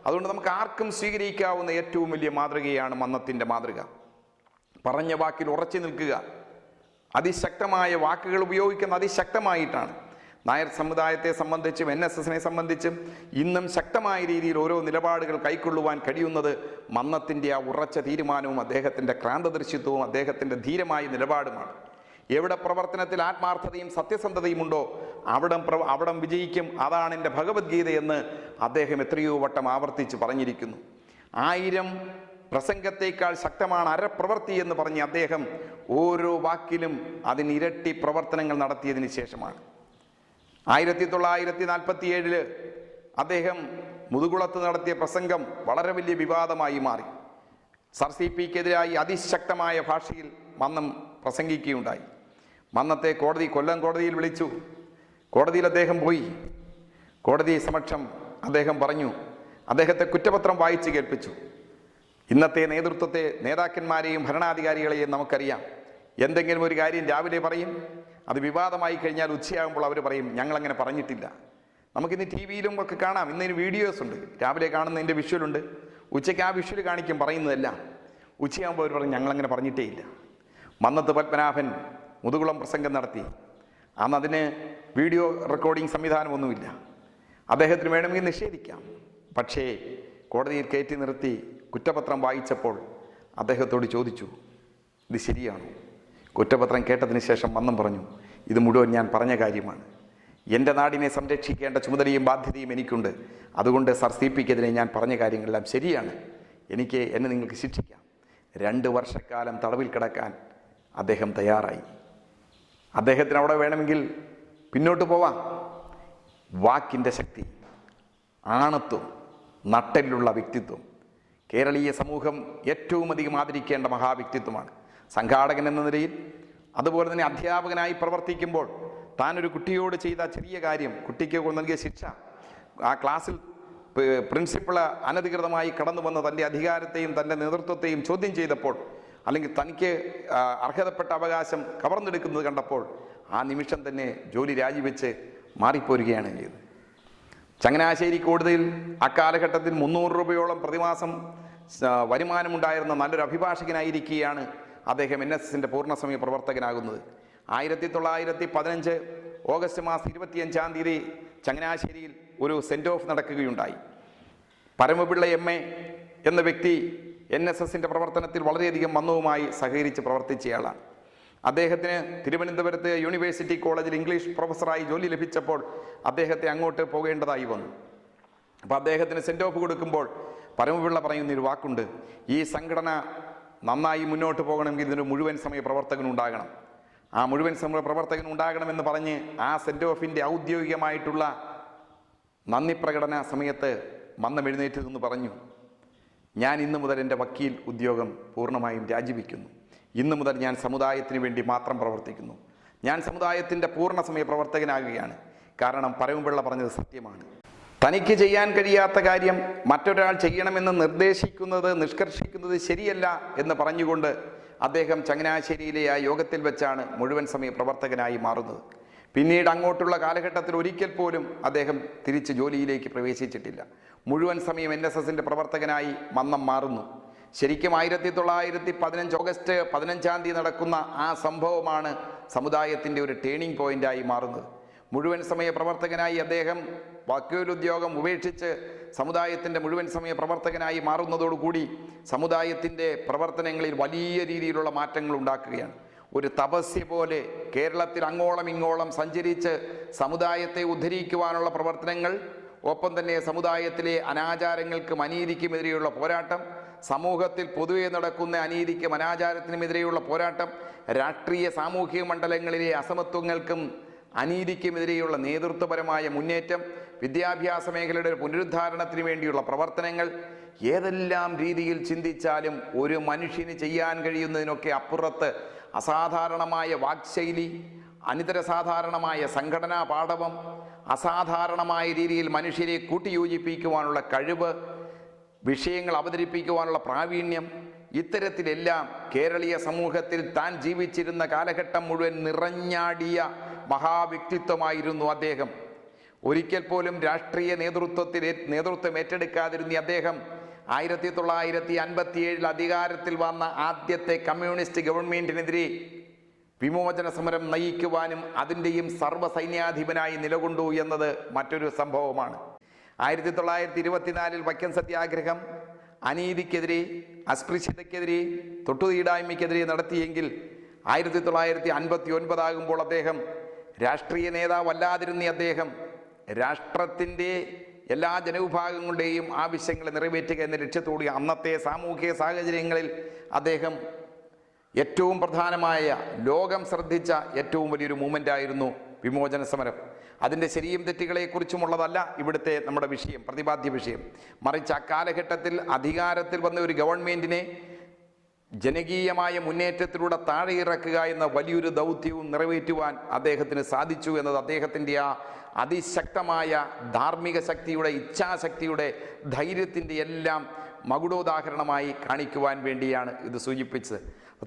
അതുകൊണ്ട് നമുക്ക് ആർക്കും സ്വീകരിക്കാവുന്ന ഏറ്റവും വലിയ മാതൃകയാണ് മന്നത്തിൻ്റെ മാതൃക. പറഞ്ഞ വാക്കിൽ ഉറച്ചു നിൽക്കുക, അതിശക്തമായ വാക്കുകൾ ഉപയോഗിക്കുന്ന അതിശക്തമായിട്ടാണ്. നായർ സമുദായത്തെ സംബന്ധിച്ചും NSSനെ സംബന്ധിച്ചും ഇന്നും ശക്തമായ രീതിയിൽ ഓരോ നിലപാടുകൾ കൈക്കൊള്ളുവാൻ കഴിയുന്നത് മന്നത്തിൻ്റെ ആ ഉറച്ച തീരുമാനവും അദ്ദേഹത്തിൻ്റെ ക്രാന്തദർശിത്വവും അദ്ദേഹത്തിൻ്റെ ധീരമായ നിലപാടുമാണ്. എവിടെ പ്രവർത്തനത്തിൽ ആത്മാർത്ഥതയും സത്യസന്ധതയും ഉണ്ടോ അവിടം വിജയിക്കും. അതാണ് എൻ്റെ ഭഗവത്ഗീതയെന്ന് അദ്ദേഹം എത്രയോ വട്ടം ആവർത്തിച്ച് പറഞ്ഞിരിക്കുന്നു. 1000 പ്രസംഗത്തേക്കാൾ ശക്തമാണ് അരപ്രവൃത്തി എന്ന് പറഞ്ഞ് അദ്ദേഹം ഓരോ വാക്കിലും അതിനിരട്ടി പ്രവർത്തനങ്ങൾ നടത്തിയതിന് ശേഷമാണ് 1947 അദ്ദേഹം മുതുകുളത്ത് നടത്തിയ പ്രസംഗം വളരെ വലിയ വിവാദമായി മാറി. സർ CP-ക്കെതിരായി അതിശക്തമായ ഭാഷയിൽ മന്നം പ്രസംഗിക്കുകയുണ്ടായി. മന്നത്തെ കൊല്ലം കോടതിയിൽ വിളിച്ചു. കോടതിയിൽ അദ്ദേഹം പോയി. കോടതി സമക്ഷം അദ്ദേഹം പറഞ്ഞു. അദ്ദേഹത്തെ കുറ്റപത്രം വായിച്ച് കേൾപ്പിച്ചു. ഇന്നത്തെ നേതാക്കന്മാരെയും ഭരണാധികാരികളെയും നമുക്കറിയാം. എന്തെങ്കിലും ഒരു കാര്യം രാവിലെ പറയും, അത് വിവാദമായി കഴിഞ്ഞാൽ ഉച്ചയാകുമ്പോൾ അവർ പറയും ഞങ്ങളങ്ങനെ പറഞ്ഞിട്ടില്ല. നമുക്കിന്ന് TV യിലും ഒക്കെ കാണാം. ഇന്നൊരു വീഡിയോസ് ഉണ്ട്, രാവിലെ കാണുന്നതിൻ്റെ വിഷ്വലുണ്ട്. ഉച്ചയ്ക്ക് ആ വിഷ്വൽ കാണിക്കും പറയുന്നതെല്ലാം. ഉച്ചയാകുമ്പോൾ അവർ പറയും ഞങ്ങളങ്ങനെ പറഞ്ഞിട്ടേ ഇല്ല. മന്നത്ത് പത്മനാഭൻ മുതുകുളം പ്രസംഗം നടത്തി. അന്ന് അതിന് വീഡിയോ റെക്കോർഡിംഗ് സംവിധാനമൊന്നുമില്ല. അദ്ദേഹത്തിന് വേണമെങ്കിൽ നിഷേധിക്കാം. പക്ഷേ കോടതിയിൽ കയറ്റി നിർത്തി കുറ്റപത്രം വായിച്ചപ്പോൾ അദ്ദേഹത്തോട് ചോദിച്ചു, ഇത് ശരിയാണോ? കുറ്റപത്രം കേട്ടതിന് ശേഷം മന്നം പറഞ്ഞു, ഇത് മുഴുവൻ ഞാൻ പറഞ്ഞ കാര്യമാണ്. എൻ്റെ നാടിനെ സംരക്ഷിക്കേണ്ട ചുമതലയും ബാധ്യതയും എനിക്കുണ്ട്. അതുകൊണ്ട് സർ CP-ക്കെതിരെ ഞാൻ പറഞ്ഞ കാര്യങ്ങളെല്ലാം ശരിയാണ്. എന്നെ നിങ്ങൾക്ക് ശിക്ഷിക്കാം. 2 വർഷക്കാലം തടവിൽ കിടക്കാൻ അദ്ദേഹം തയ്യാറായി. അദ്ദേഹത്തിന് അവിടെ വേണമെങ്കിൽ പിന്നോട്ട് പോവാം. വാക്കിൻ്റെ ശക്തി, ആണത്വം, നട്ടെല്ലുള്ള വ്യക്തിത്വം കേരളീയ സമൂഹം ഏറ്റവും അധികം ആദരിക്കേണ്ട മഹാവ്യക്തിത്വമാണ്. സംഘാടകൻ എന്ന നിലയിൽ, അതുപോലെ തന്നെ അധ്യാപകനായി പ്രവർത്തിക്കുമ്പോൾ താനൊരു കുട്ടിയോട് ചെയ്ത ചെറിയ കാര്യം, കുട്ടിക്ക് നൽകിയ ശിക്ഷ, ആ ക്ലാസ്സിൽ പ്രിൻസിപ്പൾ അനധികൃതമായി കടന്നു വന്ന തൻ്റെ അധികാരത്തെയും തൻ്റെ നേതൃത്വത്തെയും ചോദ്യം ചെയ്തപ്പോൾ, അല്ലെങ്കിൽ തനിക്ക് അർഹതപ്പെട്ട അവകാശം കവർന്നെടുക്കുന്നത് കണ്ടപ്പോൾ ആ നിമിഷം തന്നെ ജോലി രാജിവെച്ച് മാറിപ്പോരുകയാണ് ചെയ്തത്. ചങ്ങനാശ്ശേരി കോടതിയിൽ അക്കാലഘട്ടത്തിൽ 300 രൂപയോളം പ്രതിമാസം വരുമാനമുണ്ടായിരുന്ന നല്ലൊരു അഭിഭാഷകനായിരിക്കുകയാണ് അദ്ദേഹം NSSൻ്റെ പൂർണ്ണസമയ പ്രവർത്തകനാകുന്നത്. 1915 ഓഗസ്റ്റ് മാസം 25-ാം തീയതി ചങ്ങനാശ്ശേരിയിൽ ഒരു സെൻറ് ഓഫ് നടക്കുകയുണ്ടായി. പരമപിള്ള MA എന്ന വ്യക്തി NSSൻ്റെ പ്രവർത്തനത്തിൽ വളരെയധികം മന്ദവുമായി സഹകരിച്ച് പ്രവർത്തിച്ചയാളാണ്. അദ്ദേഹത്തിന് തിരുവനന്തപുരത്ത് യൂണിവേഴ്സിറ്റി കോളേജിൽ ഇംഗ്ലീഷ് പ്രൊഫസറായി ജോലി ലഭിച്ചപ്പോൾ അദ്ദേഹത്തെ അങ്ങോട്ട് പോകേണ്ടതായി വന്നു. അപ്പോൾ അദ്ദേഹത്തിന് സെൻറ് ഓഫ് കൊടുക്കുമ്പോൾ പരമപിള്ള പറയുന്നൊരു വാക്കുണ്ട്, ഈ സംഘടന നന്നായി മുന്നോട്ട് പോകണമെങ്കിൽ ഇതിന് മുഴുവൻ സമയ പ്രവർത്തകനുണ്ടാകണം. ആ മുഴുവൻ സമയ പ്രവർത്തകനുണ്ടാകണമെന്ന് പറഞ്ഞ് ആ സെൻറ് ഓഫിൻ്റെ ഔദ്യോഗികമായിട്ടുള്ള നന്ദി പ്രകടന സമയത്ത് മന്നം എഴുന്നേറ്റ് നിന്ന് പറഞ്ഞു, ഞാൻ ഇന്നു മുതൽ എൻ്റെ വക്കീൽ ഉദ്യോഗം പൂർണ്ണമായും രാജിവെക്കുന്നു. ഇന്നു മുതൽ ഞാൻ സമുദായത്തിന് വേണ്ടി മാത്രം പ്രവർത്തിക്കുന്നു. ഞാൻ സമുദായത്തിൻ്റെ പൂർണ്ണസമയ പ്രവർത്തകനാകുകയാണ്. കാരണം പരമപിള്ള പറഞ്ഞത് സത്യമാണ്. തനിക്ക് ചെയ്യാൻ കഴിയാത്ത കാര്യം മറ്റൊരാൾ ചെയ്യണമെന്ന് നിർദ്ദേശിക്കുന്നത്, നിഷ്കർഷിക്കുന്നത് ശരിയല്ല എന്ന് പറഞ്ഞുകൊണ്ട് അദ്ദേഹം ചങ്ങനാശ്ശേരിയിലെ ആ യോഗത്തിൽ വെച്ചാണ് മുഴുവൻ സമയ പ്രവർത്തകനായി മാറുന്നത്. പിന്നീട് അങ്ങോട്ടുള്ള കാലഘട്ടത്തിൽ ഒരിക്കൽ പോലും അദ്ദേഹം തിരിച്ച് ജോലിയിലേക്ക് പ്രവേശിച്ചിട്ടില്ല. മുഴുവൻ സമയം NSSൻ്റെ പ്രവർത്തകനായി മന്നം മാറുന്നു. ശരിക്കും 1915 ഓഗസ്റ്റ് 15-ാം തീയതി നടക്കുന്ന ആ സംഭവമാണ് സമുദായത്തിൻ്റെ ഒരു ടേണിംഗ് പോയിൻ്റായി മാറുന്നത്. മുഴുവൻ സമയ പ്രവർത്തകനായി അദ്ദേഹം വക്കീലുദ്യോഗം ഉപേക്ഷിച്ച് സമുദായത്തിൻ്റെ മുഴുവൻ സമയ പ്രവർത്തകനായി മാറുന്നതോടുകൂടി സമുദായത്തിൻ്റെ പ്രവർത്തനങ്ങളിൽ വലിയ രീതിയിലുള്ള മാറ്റങ്ങൾ ഉണ്ടാക്കുകയാണ്. ഒരു തപസ്യ പോലെ കേരളത്തിൽ അങ്ങോളം ഇങ്ങോളം സഞ്ചരിച്ച് സമുദായത്തെ ഉദ്ധരിക്കുവാനുള്ള പ്രവർത്തനങ്ങൾ, ഒപ്പം തന്നെ സമുദായത്തിലെ അനാചാരങ്ങൾക്കും അനീതിക്കുമെതിരെയുള്ള പോരാട്ടം, സമൂഹത്തിൽ പൊതുവെ നടക്കുന്ന അനീതിക്കും അനാചാരത്തിനുമെതിരെയുള്ള പോരാട്ടം, രാഷ്ട്രീയ സാമൂഹിക മണ്ഡലങ്ങളിലെ അസമത്വങ്ങൾക്കും അനീതിക്കുമെതിരെയുള്ള നേതൃത്വപരമായ മുന്നേറ്റം, വിദ്യാഭ്യാസ മേഖലയുടെ പുനരുദ്ധാരണത്തിന് വേണ്ടിയുള്ള പ്രവർത്തനങ്ങൾ, ഏതെല്ലാം രീതിയിൽ ചിന്തിച്ചാലും ഒരു മനുഷ്യന് ചെയ്യാൻ കഴിയുന്നതിനൊക്കെ അപ്പുറത്ത് അസാധാരണമായ വാക്ശൈലി, അനിതര സാധാരണമായ സംഘടനാ പാടവം, അസാധാരണമായ രീതിയിൽ മനുഷ്യരെ കൂട്ടിയോജിപ്പിക്കുവാനുള്ള കഴിവ്, വിഷയങ്ങൾ അവതരിപ്പിക്കുവാനുള്ള പ്രാവീണ്യം, ഇത്തരത്തിലെല്ലാം കേരളീയ സമൂഹത്തിൽ താൻ ജീവിച്ചിരുന്ന കാലഘട്ടം മുഴുവൻ നിറഞ്ഞാടിയ മഹാവ്യക്തിത്വമായിരുന്നു അദ്ദേഹം. ഒരിക്കൽ പോലും രാഷ്ട്രീയ നേതൃത്വം ഏറ്റെടുക്കാതിരുന്ന അദ്ദേഹം 1957 അധികാരത്തിൽ വന്ന ആദ്യത്തെ കമ്മ്യൂണിസ്റ്റ് ഗവൺമെൻറ്റിനെതിരെ വിമോചന സമരം നയിക്കുവാനും അതിൻ്റെയും സർവ്വസൈന്യാധിപനായി നിലകൊണ്ടു എന്നത് മറ്റൊരു സംഭവമാണ്. 1924 വൈക്കം സത്യാഗ്രഹം അനീതിക്കെതിരെ, അസ്പൃശ്യതയ്ക്കെതിരെ, തൊട്ടുതീടായ്മയ്ക്കെതിരെ നടത്തിയെങ്കിൽ 1959 അദ്ദേഹം രാഷ്ട്രീയ നേതാവല്ലാതിരുന്ന അദ്ദേഹം രാഷ്ട്രത്തിൻ്റെ എല്ലാ ജനവിഭാഗങ്ങളുടെയും ആവശ്യങ്ങളെ നിറവേറ്റുക എന്ന ലക്ഷ്യത്തോടെ അന്നത്തെ സാമൂഹിക സാഹചര്യങ്ങളിൽ അദ്ദേഹം ഏറ്റവും പ്രധാനമായ ലോകം ശ്രദ്ധിച്ച ഏറ്റവും വലിയൊരു മൂവ്മെൻ്റായിരുന്നു വിമോചന സമരം. അതിൻ്റെ ശരിയും തെറ്റുകളെക്കുറിച്ചുമുള്ളതല്ല ഇവിടുത്തെ നമ്മുടെ വിഷയം, പ്രതിപാദ്യ വിഷയം. മറിച്ച് അക്കാലഘട്ടത്തിൽ അധികാരത്തിൽ വന്ന ഒരു ഗവൺമെൻറ്റിനെ ജനകീയമായ മുന്നേറ്റത്തിലൂടെ താഴെ ഇറക്കുക എന്ന വലിയൊരു ദൗത്യവും നിറവേറ്റുവാൻ അദ്ദേഹത്തിന് സാധിച്ചു എന്നത് അദ്ദേഹത്തിൻ്റെ ആ അതിശക്തമായ ധാർമ്മിക ശക്തിയുടെ, ഇച്ഛാശക്തിയുടെ, ധൈര്യത്തിൻ്റെ എല്ലാം മകുടോദാഹരണമായി കാണിക്കുവാൻ വേണ്ടിയാണ് ഇത് സൂചിപ്പിച്ചത്.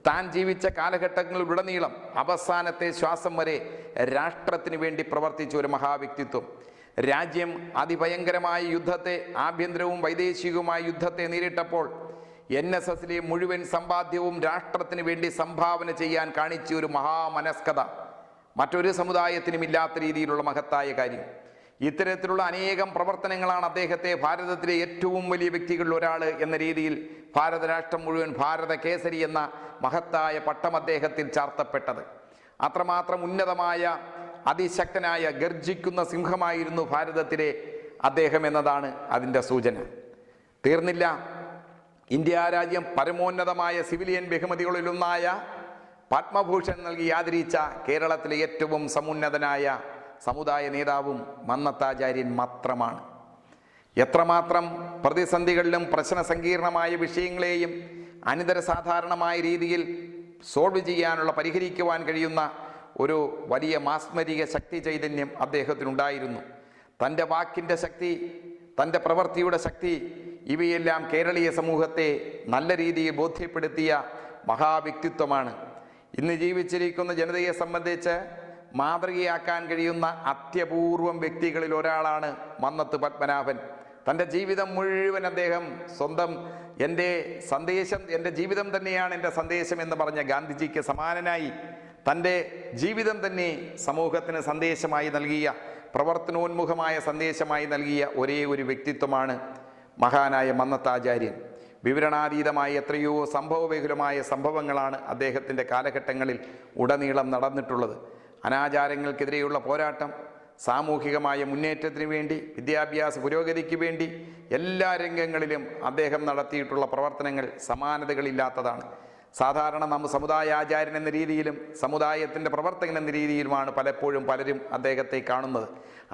താൻ ജീവിച്ച കാലഘട്ടങ്ങളിലുടനീളം അവസാനത്തെ ശ്വാസം വരെ രാഷ്ട്രത്തിന് വേണ്ടി പ്രവർത്തിച്ച ഒരു മഹാവ്യക്തിത്വം. രാജ്യം അതിഭയങ്കരമായ യുദ്ധത്തെ, ആഭ്യന്തരവും വൈദേശികവുമായ യുദ്ധത്തെ നേരിട്ടപ്പോൾ NSSലെ മുഴുവൻ സമ്പാദ്യവും രാഷ്ട്രത്തിന് വേണ്ടി സംഭാവന ചെയ്യാൻ കാണിച്ച ഒരു മഹാമനസ്കത മറ്റൊരു സമുദായത്തിനും ഇല്ലാത്ത രീതിയിലുള്ള മഹത്തായ കാര്യം. ഇത്തരത്തിലുള്ള അനേകം പ്രവർത്തനങ്ങളാണ് അദ്ദേഹത്തെ ഭാരതത്തിലെ ഏറ്റവും വലിയ വ്യക്തികളിൽ ഒരാൾ എന്ന രീതിയിൽ ഭാരത രാഷ്ട്രം മുഴുവൻ ഭാരത കേസരി എന്ന മഹത്തായ പട്ടം അദ്ദേഹത്തിൽ ചാർത്തപ്പെട്ടത്. അത്രമാത്രം ഉന്നതമായ, അതിശക്തനായ, ഗർജിക്കുന്ന സിംഹമായിരുന്നു ഭാരതത്തിലെ അദ്ദേഹം എന്നതാണ് അതിൻ്റെ സൂചന. തീർന്നില്ല. ഇന്ത്യ രാജ്യം പരമോന്നതമായ സിവിലിയൻ ബഹുമതികളിലൊന്നായ പത്മഭൂഷൺ നൽകി ആദരിച്ച കേരളത്തിലെ ഏറ്റവും സമുന്നതനായ സമുദായ നേതാവും മന്നത്താചാര്യൻ മാത്രമാണ്. എത്രമാത്രം പ്രതിസന്ധികളിലും പ്രശ്ന സങ്കീർണമായ വിഷയങ്ങളെയും അനിതര സാധാരണമായ രീതിയിൽ സോൾവ് ചെയ്യാനുള്ള, പരിഹരിക്കുവാൻ കഴിയുന്ന ഒരു വലിയ മാസ്മരിക ശക്തി ചൈതന്യം അദ്ദേഹത്തിനുണ്ടായിരുന്നു. തൻ്റെ വാക്കിൻ്റെ ശക്തി, തൻ്റെ പ്രവൃത്തിയുടെ ശക്തി, ഇവയെല്ലാം കേരളീയ സമൂഹത്തെ നല്ല രീതിയിൽ ബോധ്യപ്പെടുത്തിയ മഹാവ്യക്തിത്വമാണ്. ഇന്ന് ജീവിച്ചിരിക്കുന്ന ജനതയെ സംബന്ധിച്ച് മാതൃകയാക്കാൻ കഴിയുന്ന അത്യപൂർവം വ്യക്തികളിൽ ഒരാളാണ് മന്നത്ത് പത്മനാഭൻ. തൻ്റെ ജീവിതം മുഴുവൻ അദ്ദേഹം സ്വന്തം എൻ്റെ സന്ദേശം, എൻ്റെ ജീവിതം തന്നെയാണ് എൻ്റെ സന്ദേശം എന്ന് പറഞ്ഞ ഗാന്ധിജിക്ക് സമാനനായി തൻ്റെ ജീവിതം തന്നെ സമൂഹത്തിന് സന്ദേശമായി നൽകിയ, പ്രവർത്തനോന്മുഖമായ സന്ദേശമായി നൽകിയ ഒരേ ഒരു വ്യക്തിത്വമാണ് മഹാനായ മന്നത്താചാര്യൻ. വിവരണാതീതമായ എത്രയോ സംഭവബഹുലമായ സംഭവങ്ങളാണ് അദ്ദേഹത്തിൻ്റെ കാലഘട്ടങ്ങളിൽ ഉടനീളം നടന്നിട്ടുള്ളത്. അനാചാരങ്ങൾക്കെതിരെയുള്ള പോരാട്ടം, സാമൂഹികമായ മുന്നേറ്റത്തിന് വേണ്ടി, വിദ്യാഭ്യാസ പുരോഗതിക്ക് വേണ്ടി എല്ലാ രംഗങ്ങളിലും അദ്ദേഹം നടത്തിയിട്ടുള്ള പ്രവർത്തനങ്ങൾ സമാനതകളില്ലാത്തതാണ്. സാധാരണ നമ്മൾ സമുദായ ആചാര്യൻ എന്ന രീതിയിലും സമുദായത്തിൻ്റെ പ്രവർത്തകൻ എന്ന രീതിയിലുമാണ് പലപ്പോഴും പലരും അദ്ദേഹത്തെ കാണുന്നത്.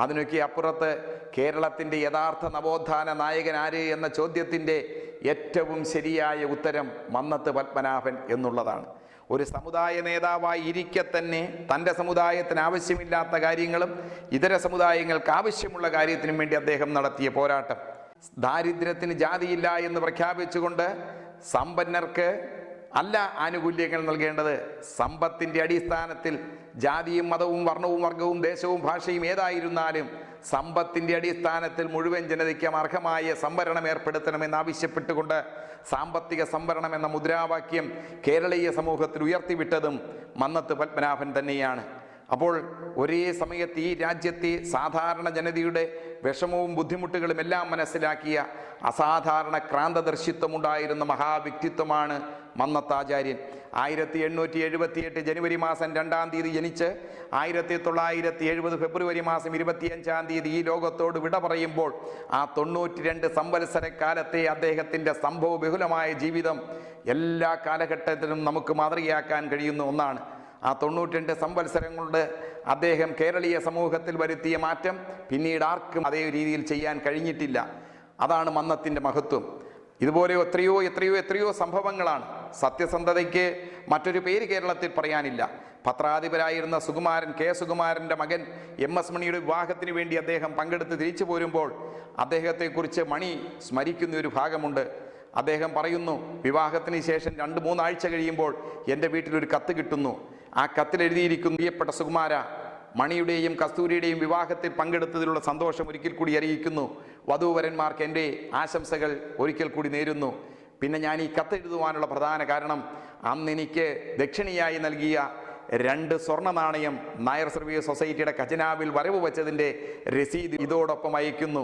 അതിനൊക്കെ അപ്പുറത്ത് കേരളത്തിൻ്റെ യഥാർത്ഥ നവോത്ഥാന നായകൻ ആര് എന്ന ചോദ്യത്തിൻ്റെ ഏറ്റവും ശരിയായ ഉത്തരം മന്നത്ത് പത്മനാഭൻ എന്നുള്ളതാണ്. ഒരു സമുദായ നേതാവായി ഇരിക്കെ തന്നെ തൻ്റെ സമുദായത്തിന് ആവശ്യമില്ലാത്ത കാര്യങ്ങളും ഇതര സമുദായങ്ങൾക്ക് ആവശ്യമുള്ള കാര്യത്തിനും വേണ്ടി അദ്ദേഹം നടത്തിയ പോരാട്ടം, ദാരിദ്ര്യത്തിന് ജാതിയില്ല എന്ന് പ്രഖ്യാപിച്ചുകൊണ്ട് സമ്പന്നർക്ക് അല്ല ആനുകൂല്യങ്ങൾ നൽകേണ്ടത്, സമ്പത്തിൻ്റെ അടിസ്ഥാനത്തിൽ ജാതിയും മതവും വർണ്ണവും വർഗവും ദേശവും ഭാഷയും ഏതായിരുന്നാലും സമ്പത്തിൻ്റെ അടിസ്ഥാനത്തിൽ മുഴുവൻ ജനതയ്ക്കും അർഹമായ സംവരണം ഏർപ്പെടുത്തണമെന്നാവശ്യപ്പെട്ടുകൊണ്ട് സാമ്പത്തിക സംവരണം എന്ന മുദ്രാവാക്യം കേരളീയ സമൂഹത്തിൽ ഉയർത്തിവിട്ടതും മന്നത്ത് പത്മനാഭൻ തന്നെയാണ്. അപ്പോൾ ഒരേ സമയത്ത് ഈ രാജ്യത്തെ സാധാരണ ജനതയുടെ വിഷമവും ബുദ്ധിമുട്ടുകളും എല്ലാം മനസ്സിലാക്കിയ അസാധാരണ ക്രാന്തദർശിത്വമുണ്ടായിരുന്ന മഹാവ്യക്തിത്വമാണ് മന്നത്താചാര്യൻ. 1878 ജനുവരി മാസം 2-ാം തീയതി ജനിച്ച് 1970 ഫെബ്രുവരി മാസം 25-ാം തീയതി ഈ ലോകത്തോട് വിട പറയുമ്പോൾ ആ 92 സംവത്സരക്കാലത്തെ അദ്ദേഹത്തിൻ്റെ സംഭവബഹുലമായ ജീവിതം എല്ലാ കാലഘട്ടത്തിലും നമുക്ക് മാതൃകയാക്കാൻ കഴിയുന്ന ഒന്നാണ്. ആ 92 സംവത്സരം കൊണ്ട് അദ്ദേഹം കേരളീയ സമൂഹത്തിൽ വരുത്തിയ മാറ്റം പിന്നീട് ആർക്കും അതേ രീതിയിൽ ചെയ്യാൻ കഴിഞ്ഞിട്ടില്ല. അതാണ് മന്നത്തിൻ്റെ മഹത്വം. ഇതുപോലെ എത്രയോ എത്രയോ എത്രയോ സംഭവങ്ങളാണ്. സത്യസന്ധതയ്ക്ക് മറ്റൊരു പേര് കേരളത്തിൽ പറയാനില്ല. പത്രാധിപരായിരുന്ന സുകുമാരൻ, കെ സുകുമാരൻ്റെ മകൻ MS മണിയുടെ വിവാഹത്തിന് വേണ്ടി അദ്ദേഹം പങ്കെടുത്ത് തിരിച്ചു പോരുമ്പോൾ അദ്ദേഹത്തെക്കുറിച്ച് മണി സ്മരിക്കുന്ന ഒരു ഭാഗമുണ്ട്. അദ്ദേഹം പറയുന്നു, വിവാഹത്തിന് ശേഷം 2-3 ആഴ്ച കഴിയുമ്പോൾ എൻ്റെ വീട്ടിലൊരു കത്ത് കിട്ടുന്നു. ആ കത്തിലെഴുതിയിരിക്കുന്നു, പ്രിയപ്പെട്ട സുകുമാര, മണിയുടെയും കസ്തൂരിയുടെയും വിവാഹത്തിൽ പങ്കെടുത്തതിലുള്ള സന്തോഷം ഒരിക്കൽ കൂടി അറിയിക്കുന്നു. വധൂവരന്മാർക്ക് എൻ്റെ ആശംസകൾ ഒരിക്കൽ കൂടി നേരുന്നു. പിന്നെ ഞാൻ ഈ കത്തെഴുതുവാനുള്ള പ്രധാന കാരണം അന്ന് എനിക്ക് ദക്ഷിണയായി നൽകിയ 2 സ്വർണ്ണ നാണയം നായർ സർവീസ് സൊസൈറ്റിയുടെ ഖജനാവിൽ വരവ് വച്ചതിൻ്റെ രസീത് ഇതോടൊപ്പം അയക്കുന്നു.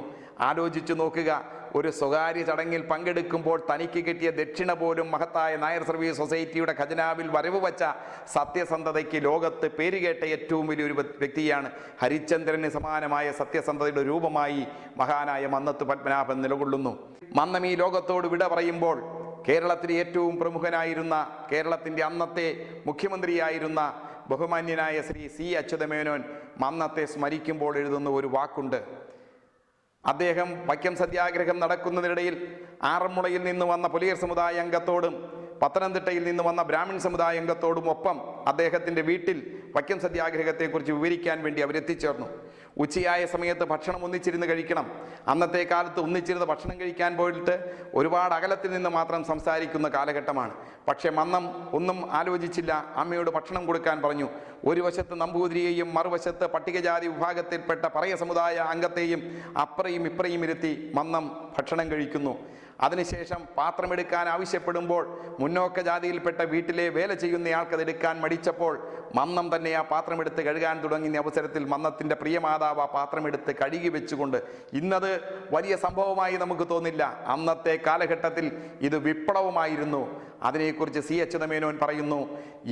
ആലോചിച്ചു നോക്കുക, ഒരു സ്വകാര്യ ചടങ്ങിൽ പങ്കെടുക്കുമ്പോൾ തനിക്ക് കിട്ടിയ ദക്ഷിണ പോലും മഹത്തായ നായർ സർവീസ് സൊസൈറ്റിയുടെ ഖജനാവിൽ വരവ് വച്ച സത്യസന്ധതയ്ക്ക് ലോകത്ത് പേരുകേട്ട ഏറ്റവും വലിയൊരു വ്യക്തിയാണ്. ഹരിശ്ചന്ദ്രന് സമാനമായ സത്യസന്ധതയുടെ രൂപമായി മഹാനായ മന്നത്ത് പത്മനാഭൻ നിലകൊള്ളുന്നു. മന്നം ഈ ലോകത്തോട് വിട പറയുമ്പോൾ കേരളത്തിലെ ഏറ്റവും പ്രമുഖനായിരുന്ന, കേരളത്തിൻ്റെ അന്നത്തെ മുഖ്യമന്ത്രിയായിരുന്ന ബഹുമാന്യനായ ശ്രീ സി അച്യുതമേനോൻ മന്നത്തെ സ്മരിക്കുമ്പോൾ എഴുതുന്ന ഒരു വാക്കുണ്ട്. അദ്ദേഹം വൈക്കം സത്യാഗ്രഹം നടക്കുന്നതിനിടയിൽ ആറന്മുളയിൽ നിന്ന് വന്ന പുലയർ സമുദായ അംഗത്തോടും പത്തനംതിട്ടയിൽ നിന്ന് വന്ന ബ്രാഹ്മൺ സമുദായ അംഗത്തോടും ഒപ്പം അദ്ദേഹത്തിൻ്റെ വീട്ടിൽ വൈക്കം സത്യാഗ്രഹത്തെക്കുറിച്ച് വിവരിക്കാൻ വേണ്ടി അവരെത്തിച്ചേർന്നു. ഉച്ചയായ സമയത്ത് ഭക്ഷണം ഒന്നിച്ചിരുന്ന് കഴിക്കണം. അന്നത്തെ കാലത്ത് ഒന്നിച്ചിരുന്ന് ഭക്ഷണം കഴിക്കാൻ പോയിട്ട് ഒരുപാട് അകലത്തിൽ നിന്ന് മാത്രം സംസാരിക്കുന്ന കാലഘട്ടമാണ്. പക്ഷേ മന്നം ഒന്നും ആലോചിച്ചില്ല. അമ്മയോട് ഭക്ഷണം കൊടുക്കാൻ പറഞ്ഞു. ഒരു വശത്ത് നമ്പൂതിരിയെയും മറുവശത്ത് പട്ടികജാതി വിഭാഗത്തിൽപ്പെട്ട പറയ സമുദായ അംഗത്തെയും അപ്പുറയും ഇപ്പുറയും ഇരുത്തി മന്നം ഭക്ഷണം കഴിക്കുന്നു. അതിനുശേഷം പാത്രമെടുക്കാൻ ആവശ്യപ്പെടുമ്പോൾ മുന്നോക്ക ജാതിയിൽപ്പെട്ട വീട്ടിലെ വേല ചെയ്യുന്നയാൾക്ക് അതെടുക്കാൻ മടിച്ചപ്പോൾ മന്നം തന്നെ ആ പാത്രമെടുത്ത് കഴുകാൻ തുടങ്ങിയ അവസരത്തിൽ മന്നത്തിൻ്റെ പ്രിയമാതാവ് ആ പാത്രമെടുത്ത് കഴുകി വെച്ചുകൊണ്ട്, ഇന്നത് വലിയ സംഭവമായി നമുക്ക് തോന്നില്ല, അന്നത്തെ കാലഘട്ടത്തിൽ ഇത് വിപ്ലവമായിരുന്നു. അതിനെക്കുറിച്ച് സി അച്യുതമേനോൻ പറയുന്നു,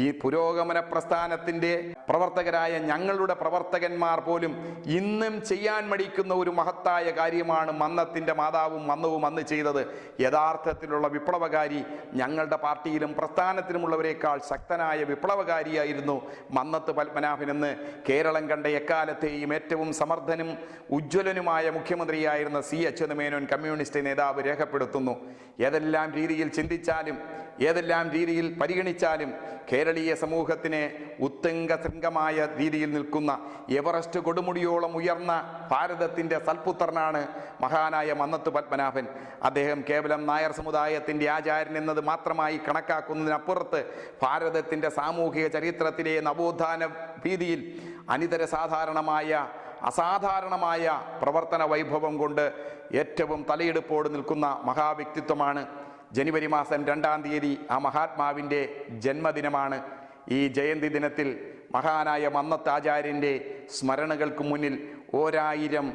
ഈ പുരോഗമന പ്രസ്ഥാനത്തിൻ്റെ പ്രവർത്തകരായ ഞങ്ങളുടെ പ്രവർത്തകന്മാർ പോലും ഇന്നും ചെയ്യാൻ മടിക്കുന്ന ഒരു മഹത്തായ കാര്യമാണ് മന്നത്തിൻ്റെ മാതാവും മന്നവും അന്ന് ചെയ്തത്. യഥാർത്ഥത്തിലുള്ള വിപ്ലവകാരി ഞങ്ങളുടെ പാർട്ടിയിലും പ്രസ്ഥാനത്തിലുമുള്ളവരെക്കാൾ ശക്തനായ വിപ്ലവകാരിയായിരുന്നു മന്നത്ത് പത്മനാഭനെന്ന് കേരളം കണ്ട എക്കാലത്തെയും ഏറ്റവും സമർത്ഥനും ഉജ്ജ്വലനുമായ മുഖ്യമന്ത്രിയായിരുന്ന സി അച്യുതമേനോൻ കമ്മ്യൂണിസ്റ്റ് നേതാവ് രേഖപ്പെടുത്തുന്നു. ഏതെല്ലാം രീതിയിൽ ചിന്തിച്ചാലും ഏതെല്ലാം രീതിയിൽ പരിഗണിച്ചാലും കേരളീയ സമൂഹത്തിന് ഉത്തുംഗ ശൃംഗമായ രീതിയിൽ നിൽക്കുന്ന എവറസ്റ്റ് കൊടുമുടിയോളം ഉയർന്ന ഭാരതത്തിൻ്റെ സൽപുത്രനാണ് മഹാനായ മന്നത്ത് പത്മനാഭൻ. അദ്ദേഹം കേവലം നായർ സമുദായത്തിൻ്റെ ആചാര്യൻ എന്നത് മാത്രമായി കണക്കാക്കുന്നതിനപ്പുറത്ത് ഭാരതത്തിൻ്റെ സാമൂഹിക ചരിത്രത്തിലെ നവോത്ഥാന ഭീതിയിൽ അനിതര അസാധാരണമായ പ്രവർത്തന വൈഭവം കൊണ്ട് ഏറ്റവും തലയെടുപ്പോട് നിൽക്കുന്ന മഹാവ്യക്തിത്വമാണ്. ജനുവരി മാസം 2-ാം തീയതി ആ മഹാത്മാവിൻ്റെ ജന്മദിനമാണ്. ഈ ജയന്തി ദിനത്തിൽ മഹാനായ മന്നത്ത് ആചാര്യൻ്റെ സ്മരണകൾക്ക് മുന്നിൽ 1000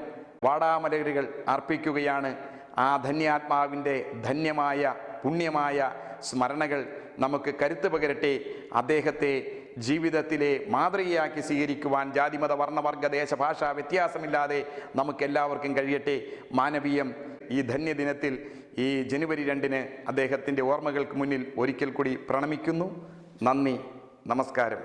വാടാമലരുകൾ അർപ്പിക്കുകയാണ്. ആ ധന്യാത്മാവിൻ്റെ ധന്യമായ പുണ്യമായ സ്മരണകൾ നമുക്ക് കരുത്ത് പകരട്ടെ. അദ്ദേഹത്തെ ജീവിതത്തിലെ മാതൃകയാക്കി സ്വീകരിക്കുവാൻ ജാതിമത വർണ്ണവർഗ ദേശ ഭാഷ വ്യത്യാസമില്ലാതെ നമുക്കെല്ലാവർക്കും കഴിയട്ടെ. മാനവീയം ഈ ധന്യദിനത്തിൽ ഈ ജനുവരി 2-ന് അദ്ദേഹത്തിൻ്റെ ഓർമ്മകൾക്ക് മുന്നിൽ ഒരിക്കൽ കൂടി പ്രണമിക്കുന്നു. നന്ദി, നമസ്കാരം.